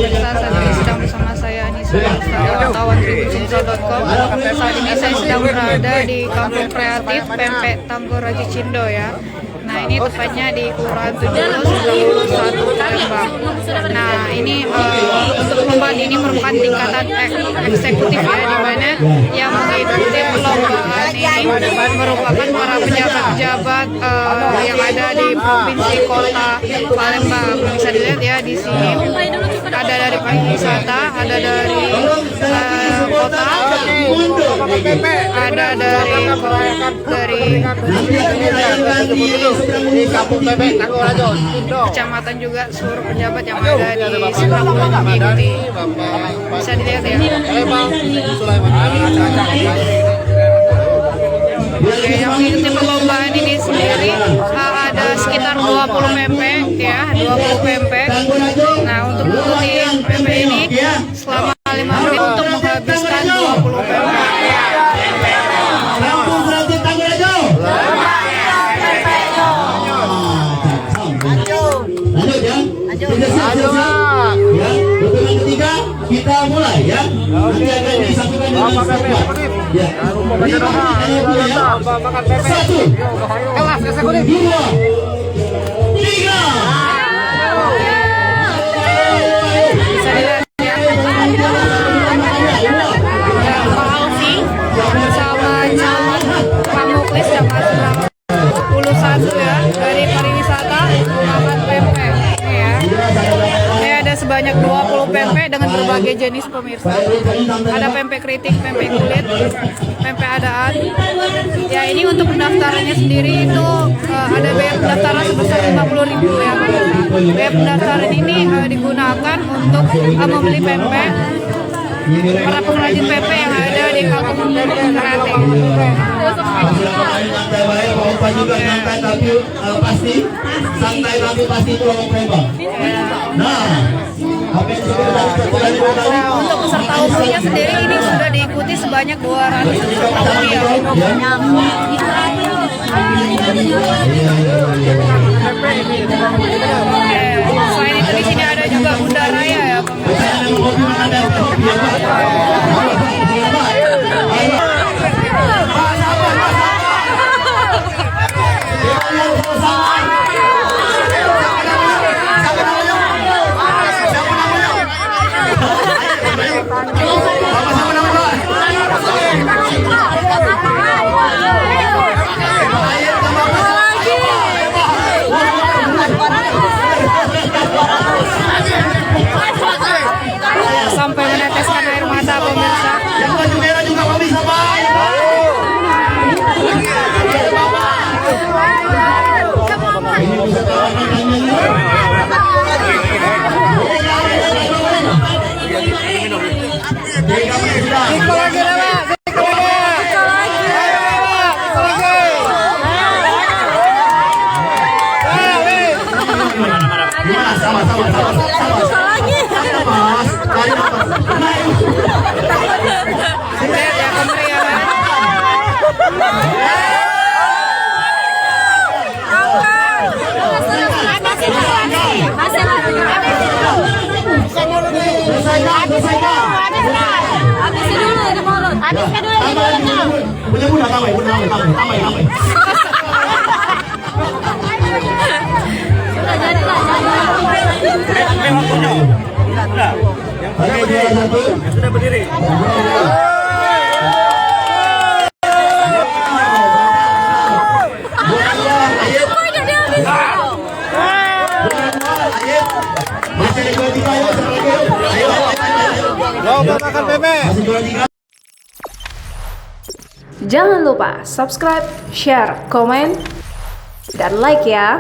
pemirsa. Saat ini sedang bersama saya Anissa, wartawan tribunsimsel.com. Saat ini saya sedang berada di Kampung Kreatif Pempek Tangguh Raji Cindo ya. Nah, ini tepatnya di Kelurahan 17 1 Palembang. Nah, ini untuk perlombaan ini merupakan tingkatan eksekutif ya, di mana yang mengikuti perlombaan ini merupakan para pejabat-pejabat yang ada di provinsi kota Palembang. Bisa dilihat ya di sini ada dari pariwisata, ada dari kota, ada dari kecamatan juga, seluruh pejabat yang ada di seberang mengikuti. Bisa dilihat ya. Oke, yang mengikuti perlombaan ini sendiri ada sekitar 20 pempek ya, 20 pempek. Nah, untuk mengikuti pempek ini selama 5 menit untuk menghabiskan 20 pempek. Ya, untuk yang ketiga kita mulai ya. Nanti akan disatukan dengan ya. Satu, dua, tiga. Bisa dilihat ya. Pak Alfi bersama calon Pak Muklis dan Mas Bram 21 ya, dari pariwisata makan pempek ya. Ini ada sebanyak 20 pempek dengan berbagai jenis pemirsa. Ada pempek kritik, pempek kulit, pempek adaan. Ya, ini untuk pendaftarannya sendiri itu ada biaya pendaftaran sebesar 50.000 ya. Biaya pendaftaran ini digunakan untuk membeli pempek para pengrajin pempek yang ada di Kampung Kreatif. Juga santai tapi pasti santai tapi pasti itu orang Palembang. Nah, untuk peserta umumnya sendiri ini sudah diikuti sebanyak 200 peserta umum ya. Selain itu di sini ada juga Bunda Raya ya. Sampai meneteskan air mata pemirsa. Yang baju merah juga pemirsa Pak. Lihat ya kemeriahan. Sudah berdiri. Jangan lupa subscribe, share, komen, dan like ya.